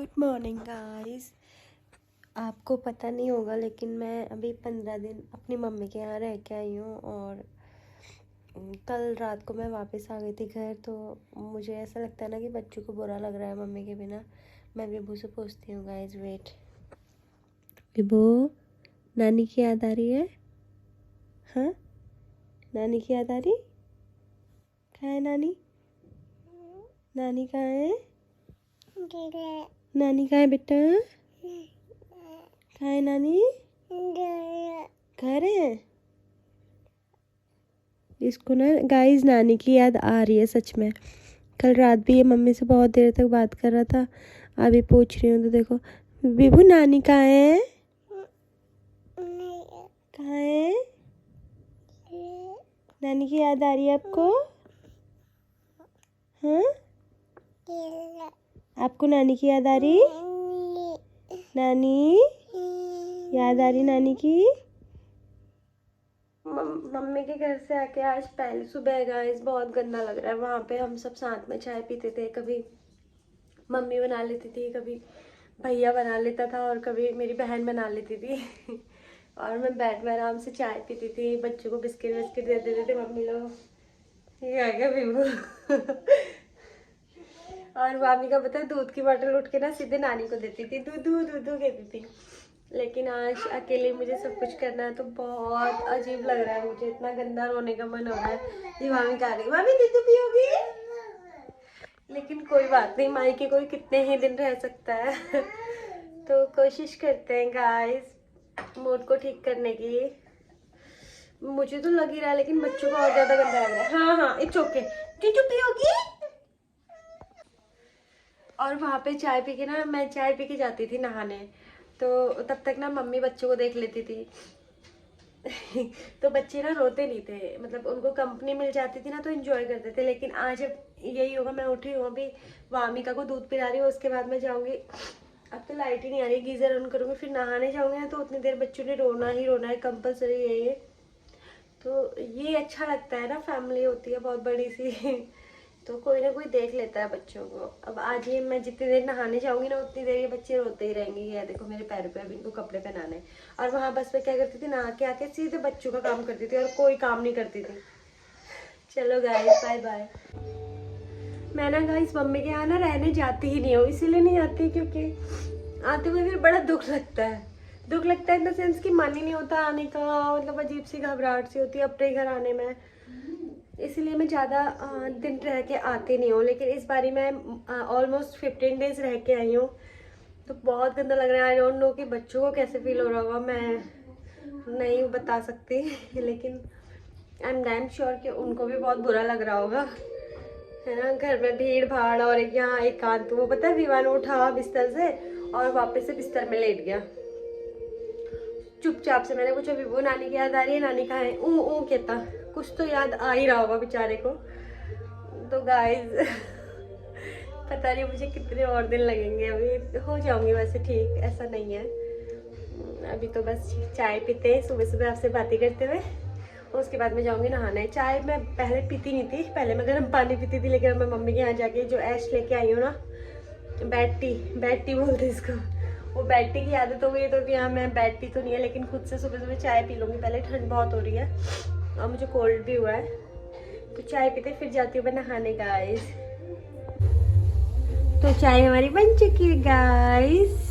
Good morning guys. आपको पता नहीं होगा लेकिन मैं अभी 15 दिन अपनी मम्मी के यहाँ रह के आई हूँ और कल रात को मैं वापस आ गई थी घर। तो मुझे ऐसा लगता है ना कि बच्चों को बुरा लग रहा है मम्मी के बिना। मैं विभू से पूछती हूँ गाइस, वेट। विभू, नानी की याद आ रही है? हाँ, नानी की याद आ रही? कहाँ है नानी? नानी कहाँ है? नानी कहाँ है बेटा? कहाँ है नानी? घर है। इसको ना गाइस नानी की याद आ रही है सच में। कल रात भी ये मम्मी से बहुत देर तक बात कर रहा था। अभी पूछ रही हूँ तो देखो, विभू नानी कहाँ है? कहाँ है? नानी की याद आ रही है आपको? हाँ, आपको नानी की याद आ रही? नानी याद आ रही नानी की? मम्मी के घर से आके आज पहली सुबह गाइस बहुत गंदा लग रहा है। वहाँ पे हम सब साथ में चाय पीते थे, कभी मम्मी बना लेती थी, कभी भैया बना लेता था और कभी मेरी बहन बना लेती थी और मैं बैठ में आराम से चाय पीती थी। बच्चों को बिस्किट विस्किट दे देते थे मम्मी लोग। ये आ गया विभू और मामी का पता है, दूध की बोतल उठ के ना सीधे नानी को देती थी, दूधू दूधू कहती थी। लेकिन आज अकेले मुझे सब कुछ करना है तो बहुत अजीब लग रहा है मुझे। इतना गंदा रोने का मन हो रहा है। ये मामी कह रही, मामी दूध पियोगी? लेकिन कोई बात नहीं, माई के कोई कितने ही दिन रह सकता है तो कोशिश करते हैं गाइस मूड को ठीक करने की। मुझे तो लग ही रहा है लेकिन बच्चों को और ज्यादा गंदा लग रहा है। हाँ हाँ, इट्स ओके। दूध पियोगी? और वहाँ पे चाय पी के ना, मैं चाय पी के जाती थी नहाने, तो तब तक ना मम्मी बच्चों को देख लेती थी तो बच्चे ना रोते नहीं थे, मतलब उनको कंपनी मिल जाती थी ना तो एंजॉय करते थे। लेकिन आज यही होगा, मैं उठी हूँ अभी, वामिका को दूध पिला रही हूँ, उसके बाद मैं जाऊँगी। अब तो लाइट ही नहीं आ रही, गीजर ऑन करूँगी, फिर नहाने जाऊँगी ना तो उतनी देर बच्चों ने रोना ही रोना है, कंपलसरी है ये। तो ये अच्छा लगता है ना, फैमिली होती है बहुत बड़ी सी तो कोई ना कोई देख लेता है बच्चों को। अब आज ये मैं जितनी देर नहाने जाऊंगी ना उतनी देर ये बच्चे रोते ही रहेंगे। ये देखो मेरे पैरों पे अभी इनको कपड़े पहनाने। और वहां बस मैं क्या करती थी, नहा के आके सीधे बच्चों का काम करती थी और कोई काम नहीं करती थी। चलो गाइस, बाय बाय। मैं ना गाइस मम्मी के यहाँ ना रहने जाती ही नहीं हूँ, इसीलिए नहीं आती क्योंकि आते हुए फिर बड़ा दुख लगता है। दुख लगता है इन द सेंस कि मन ही नहीं होता आने का, मतलब अजीब सी घबराहट सी होती है अपने घर आने में। इसीलिए मैं ज़्यादा दिन रह के आती नहीं हूँ। लेकिन इस बारी मैं ऑलमोस्ट 15 डेज रह के आई हूँ तो बहुत गंदा लग रहा है। आई डोंट नो कि बच्चों को कैसे फील हो रहा होगा, मैं नहीं बता सकती लेकिन आई एम डैम श्योर कि उनको भी बहुत बुरा लग रहा होगा, है ना। घर में भीड़ भाड़ और एक यहाँ एकांत। वो पता है विवान उठा बिस्तर से और वापस से बिस्तर में लेट गया चुपचाप से। मैंने पूछा विभू नानी की याद आ रही है? नानी कहाँ है? ऊ कहता, कुछ तो याद आ ही रहा होगा बेचारे को। तो गाइस पता नहीं मुझे कितने और दिन लगेंगे, अभी हो जाऊंगी वैसे ठीक, ऐसा नहीं है। अभी तो बस चाय पीते हैं सुबह सुबह आपसे बातें करते हुए, उसके बाद मैं जाऊंगी नहाने। चाय मैं पहले पीती नहीं थी, पहले मैं गर्म पानी पीती थी, लेकिन मैं मम्मी के यहाँ जाके जो ऐश लेके आई हूँ ना, बेड टी बोलते इसको, वो बेड टी की आदत हो गई। तो यहाँ मैं बेड टी तो नहीं है लेकिन खुद से सुबह सुबह चाय पी लूँगी। पहले ठंड बहुत हो रही है और मुझे कोल्ड भी हुआ है, तो चाय पीते फिर जाती हूँ मैं नहाने गाइस। तो चाय हमारी बन चुकी है गाइस।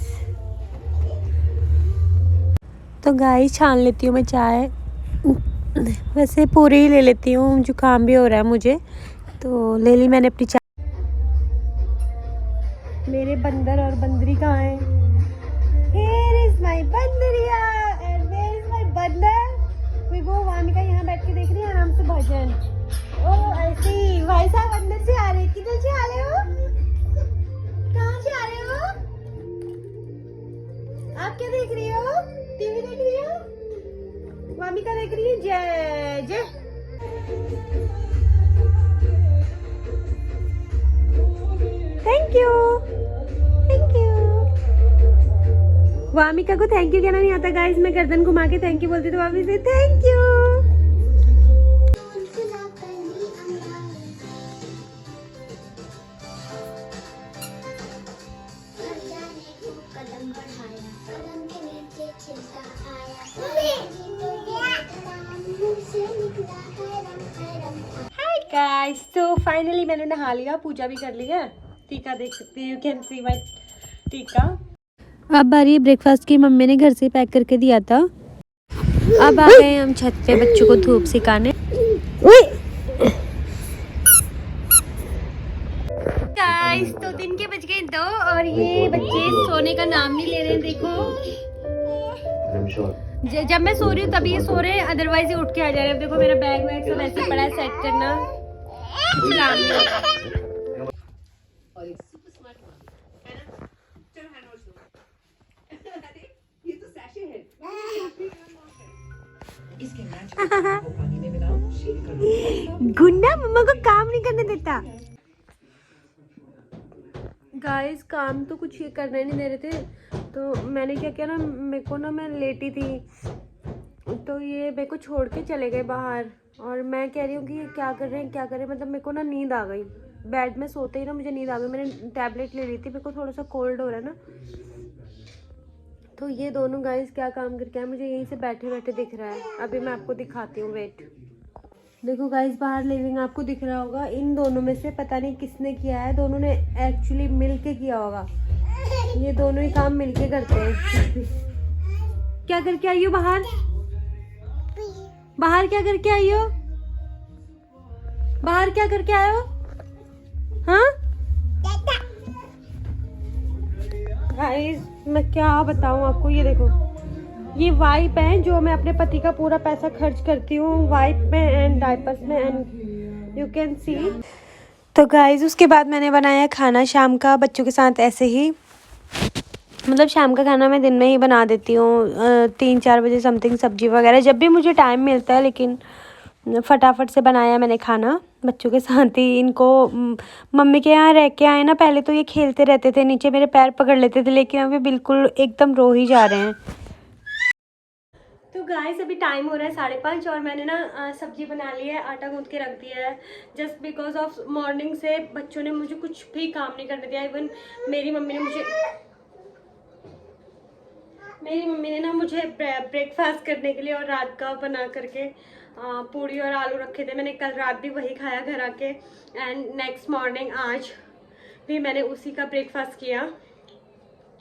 तो गाइस छान लेती हूँ मैं चाय, वैसे पूरी ही ले लेती हूँ, जुकाम भी हो रहा है मुझे तो ले ली मैंने अपनी चाय। मेरे बंदर और बंदरी कहाँ है? Here is my बंदरिया and where is my बंदर? विभू वामिका यहाँ बैठ के देख रही है आराम से भजन। ओ ऐसे ही भाई साहब अंदर से आ रहे, किधर से आ रहे हो? कहाँ से आ रहे हो? आप क्या देख रही हो? टीवी देख रही हो? वामिका देख रही है जय जय। Thank you thank you. Wamiqa को थैंक यू कहना नहीं आता गाइस, मैं गर्दन घुमा के थैंक यू बोलती तो वामी से थैंक यू। हाय गाइस, तो फाइनली मैंने नहा लिया, पूजा भी कर लिया। टीका देख सकते हैं, यू कैन सी माय टीका। अब बारी ब्रेकफास्ट की, मम्मी ने घर से पैक करके दिया था। अब आ गए हम छत पे बच्चों को धूप सिखाने। गाइस, तो दिन के बज गए 2 और ये बच्चे सोने का नाम नहीं ले रहे हैं। देखो जब मैं सो रही हूँ तभी ये सो रहे हैं, अदरवाइज ये उठ के आ जा रहे हैं। देखो मेरा बैग वैग सब ऐसे पड़ा है, सेट करना कुछ काम नहीं होता। गुंडा मम्मा को काम नहीं करने देता। गाइस, काम तो कुछ ये करने नहीं दे रहे थे, तो मैंने क्या किया ना, मेरे को ना, मैं लेटी थी तो ये मेरे को छोड़ के चले गए बाहर। और मैं कह रही हूँ कि ये क्या कर रहे हैं, क्या कर रहे हैं। मतलब मेरे को ना नींद आ गई, बेड में सोते ही ना मुझे नींद आ गई। मैंने टैबलेट ले ली थी, मेरे को थोड़ा सा कोल्ड हो रहा है ना। तो ये दोनों गाइस क्या काम करके आए, मुझे यहीं से बैठे बैठे दिख रहा है। अभी मैं आपको दिखाती हूँ, वेट। देखो गाइस, बाहर लिविंग आपको दिख रहा होगा। इन दोनों में से पता नहीं किसने किया है, दोनों ने एक्चुअली मिल के किया होगा। ये दोनों ही काम मिल के करते हैं। क्या करके आई हो बाहर? बाहर क्या करके आई हो? बाहर क्या करके आए हो? हाँ गाइस, मैं क्या बताऊं आपको। ये देखो, ये वाइप है जो मैं अपने पति का पूरा पैसा खर्च करती हूँ वाइप में एंड डायपर्स में, एंड यू कैन सी। तो गाइस, उसके बाद मैंने बनाया खाना शाम का बच्चों के साथ ऐसे ही। मतलब शाम का खाना मैं दिन में ही बना देती हूँ, 3-4 बजे समथिंग, सब्जी वगैरह जब भी मुझे टाइम मिलता है। लेकिन फटाफट से बनाया मैंने खाना बच्चों के साथ ही। इनको मम्मी के यहाँ रह के आए ना, पहले तो ये खेलते रहते थे, नीचे मेरे पैर पकड़ लेते थे, लेकिन अभी बिल्कुल एकदम रो ही जा रहे हैं। तो गाइस, अभी टाइम हो रहा है 5:30 और मैंने ना सब्जी बना ली है, आटा गूंथ के रख दिया है। जस्ट बिकॉज ऑफ मॉर्निंग से बच्चों ने मुझे कुछ भी काम नहीं करने दिया। इवन मेरी मम्मी ने ना मुझे ब्रेकफास्ट करने के लिए और रात का बना करके पूड़ी और आलू रखे थे। मैंने कल रात भी वही खाया घर आके, एंड नेक्स्ट मॉर्निंग आज भी मैंने उसी का ब्रेकफास्ट किया।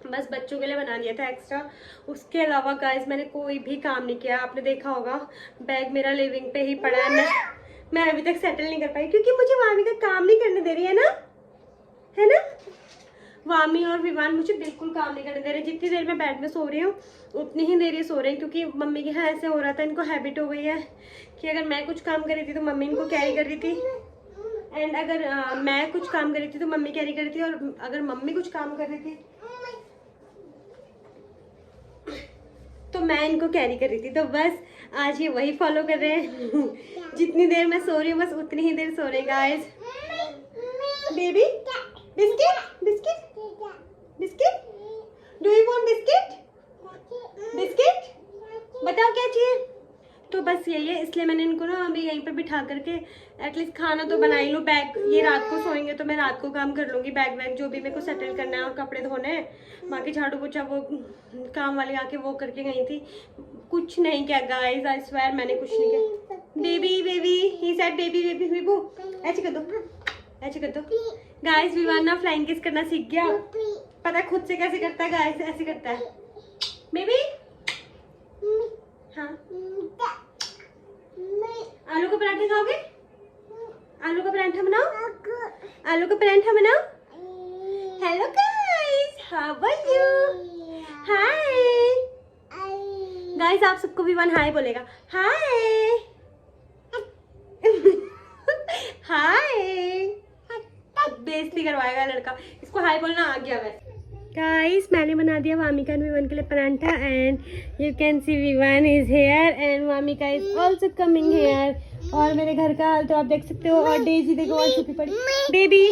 बस बच्चों के लिए बना लिया था एक्स्ट्रा। उसके अलावा गाइस, मैंने कोई भी काम नहीं किया। आपने देखा होगा बैग मेरा लिविंग पे ही पड़ा है। मैं अभी तक सेटल नहीं कर पाई क्योंकि मुझे वामी का काम नहीं करने दे रही है ना। वामी और विवान मुझे बिल्कुल काम नहीं करने दे रहे। जितनी देर मैं बेड में सो रही हूँ उतनी ही देर ये सो रहे हैं, क्योंकि मम्मी के यहाँ ऐसे हो रहा था, इनको हैबिट हो गई है कि अगर मैं कुछ काम कर रही थी तो मम्मी इनको कैरी कर रही थी, एंड अगर मैं कुछ काम कर रही थी तो मम्मी कैरी कर रही थी, और अगर मम्मी कुछ काम कर रही थी तो मैं इनको कैरी कर रही थी। तो बस आज ये वही फॉलो कर रहे हैं। जितनी देर मैं सो रही हूँ बस उतनी ही देर सो रहे guys. Baby, biscuit biscuit biscuit, do you want biscuit? Biscuit बताओ क्या चाहिए। तो बस यही है, इसलिए मैंने इनको ना अभी यहीं पर बिठा करके एटलीस्ट खाना तो बना ही लूँ। बैग, ये रात को सोएंगे तो मैं रात को काम कर लूँगी। बैग वैग जो भी मेरे को सेटल करना है और कपड़े धोने हैं, बाकी झाड़ू पोछा वो काम वाली आके वो करके गई थी। कुछ नहीं किया गाइस, आई स्वेयर मैंने कुछ नहीं किया। Baby baby, he said baby baby बेबू, ऐसे कर दो, ऐसे कर दो। गाइस, विवान ना फ्लाइंग किस करना सीख गया, पता है खुद से कैसे करता है गाइस, ऐसे करता है। बेबी, हाँ, आलू का पराठा खाओगे? आलू का पराठा बनाओ, आलू का पराठा बनाओ। Hello guys, how are you? Hi guys, आप सबको भी वन हाय बोलेगा। हाय हाय, बेइज्जती करवाएगा लड़का। इसको हाय बोलना आ गया वैसे। गाइस, मैंने बना दिया वामिका एंड विवान के लिए परांठा, and you can see Vivaan is here and Vamika is also coming here. और मेरे घर का हाल तो आप देख सकते हो। और डेजी देखो और छुपी पड़ी। बेबी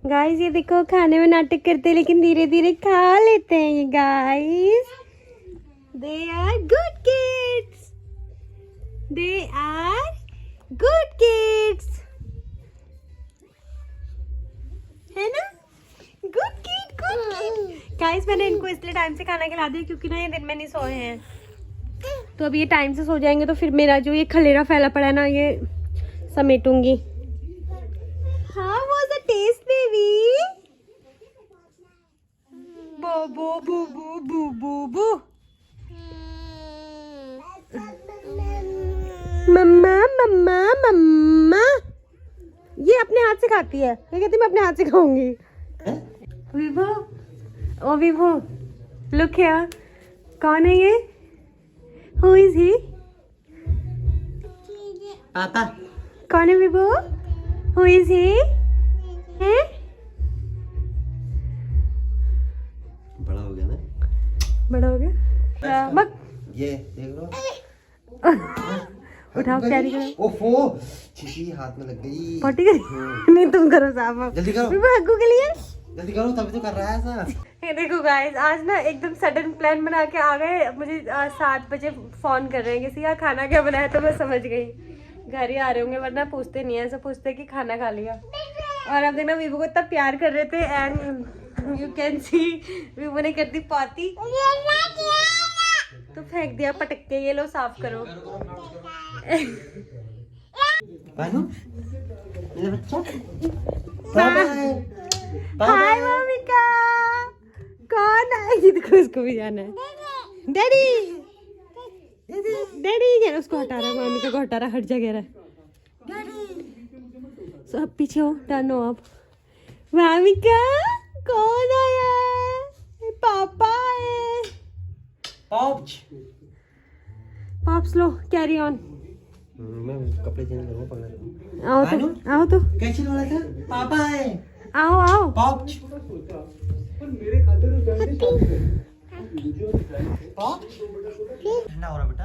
गाइस, ये देखो खाने में नाटक करते हैं लेकिन धीरे धीरे खा लेते हैं ये guys. They are good kids, they are good kids, है ना? Good kid, good kid. Guys मैंने इनको इसलिए टाइम से खाना खिला दिया क्योंकि ना ये दिन में नहीं सोए हैं, तो अभी ये टाइम से सो जाएंगे तो फिर मेरा जो ये खलेरा फैला पड़ा है ना ये समेटूंगी। हाँ वाज द टेस्ट बेबी? बो बो बो बो बो बो बो। मम्मा मम्मा मम्मा, ये अपने हाथ से खाती है, ये कहती मैं अपने हाथ से खाऊंगी। विभो, ओ विभो, लुक हियर, कौन है ये? Who is he? पापा। कौन है विभो? Who is he? हैं? बड़ा हो गया ना? बड़ा हो गया? मग ये देख लो। उठाओ, कैरी करो। ओफो, छिछी हाथ में लग गई। पॉटी करी? नहीं तुम करो साहब, जल्दी करो। विभो हग्गू के लिए जल्दी करो, तभी तो कर रहा है ऐसा। ये देखो गाइस, आज ना एकदम सडन प्लान बना के आ गए। मुझे 7 बजे फोन कर रहे हैं किसी का खाना क्या बनाया, तो मैं समझ गई घर ही आ रहे होंगे, वरना पूछते नहीं है, ऐसा पूछते कि खाना खा लिया। और अब देखना विभू को इतना प्यार कर रहे थे एंड यू कैन सी विभू ने कर दी पाती, तो फेंक दिया पटक के। ये लो साफ करो। बानू, मेरा बच्चा। हाय मम्मिका, कौन आएगी? देखो उसको भी जाना है। डैडी डैडी क्या उसको हटा रहा है, मम्मिका को हटा रहा, हट जा कह रहा है। सब पीछे हो, टर्न हो आप। मम्मिका कौन आया है? पापा है। Pops. Pops low, carry on. मैं कपड़े चेंज करूँगा, पकड़। आओ तो, आओ तो, कैसे बोला था? पापा है। आओ आओ। पॉप्स। ठंडा हो रहा बेटा।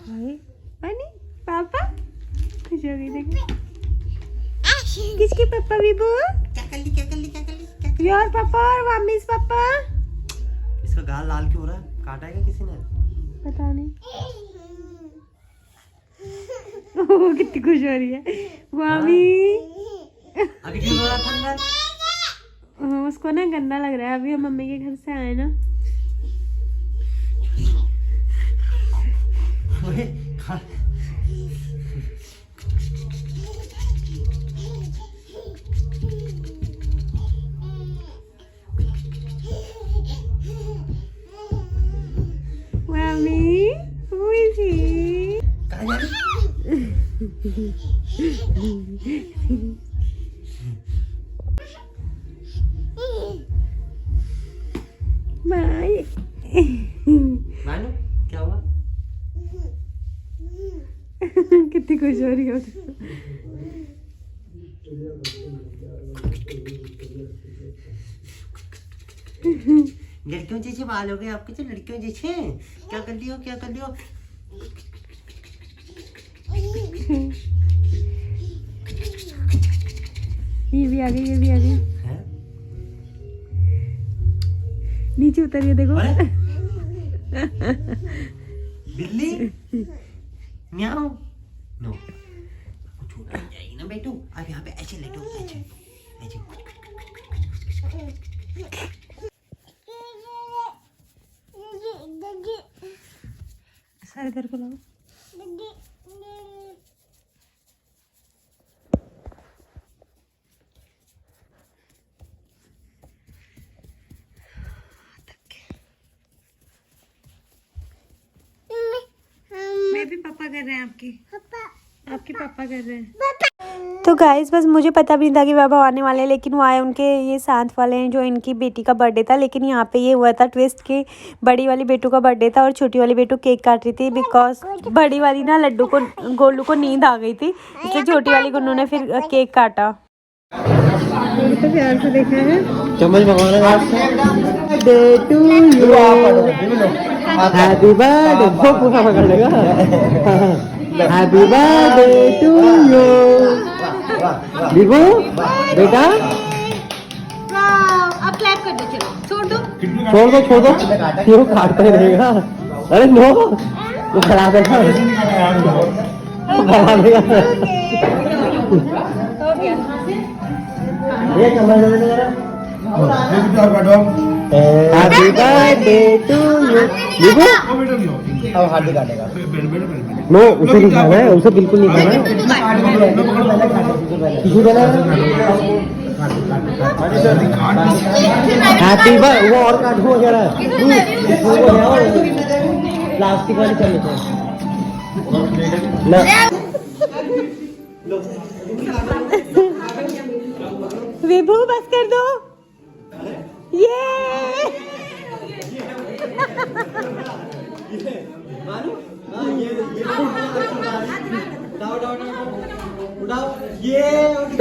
हाय पानी, पापा खुश हो गई देखो। किसके पापा विभू? क्या कर ली, क्या कर ली, क्या कर ली, क्या कर ली? योर पापा और मम्मीज पापा। इसका गाल लाल क्यों हो रहा है? काटा है क्या किसी ने? पता नहीं। ओह कितनी खुश हो रही है मामी। अभी क्यों रो रहा था अंदर? उसको ना गंदा लग रहा है, अभी हम मम्मी के घर से आए ना। ओए, मम्मी who is he? कहाँ जा रही? बाय। मानू, क्या हुआ? कितनी खुश हो रही हो। लड़कियों जैसे बाल हो गए आपके, तो लड़कियों जैसे क्या कर लियो, क्या कर लियो? ये भी आ गई, ये भी आ गई। हैं? नीचे उतरिए देखो। अरे? बिल्ली? म्याऊ? नो, कुछ हो नहीं जाएगी ना बेटू। अब यहाँ पे ऐसे लेटो, ऐसे ऐसे। सर इधर को लाओ। मैं भी पापा कर रहे हैं आपके पापा कर रहे हैं। तो गाइस बस मुझे पता भी नहीं था कि वैभव आने वाले हैं, लेकिन वो आए, उनके ये साथ वाले हैं जो इनकी बेटी का बर्थडे था। लेकिन यहाँ पे ये हुआ था ट्विस्ट कि बड़ी वाली बेटू का बर्थडे था और छोटी वाली बेटू केक काट रही थी, बिकॉज बड़ी वाली ना लड्डू को गोलू को नींद आ गई थी, इसलिए छोटी वाली को उन्होंने फिर केक काटा। तो प्यार से देखा है। चम्मच भगवान birthday to you, happy birthday. वो पूरा पकड़ लेगा। Happy birthday to you Vibhu बेटा। अब क्लैप कर दो, चलो छोड़ दो। छोड़ दो क्यों काटता ही रहेगा? अरे नो, वो खराब है, हो गया। ये कमर दे दे जरा हैप्पी बर्थडे टू यू देखो अब हाथ काटेगा नो उसे नहीं खाना है उसे बिल्कुल नहीं खाना है किसी देना हैप्पी बर्थडे वो और काट हो जरा प्लास्टिक वाली चल लेते हैं ना विभू बस कर दो ये उड़ाओ ये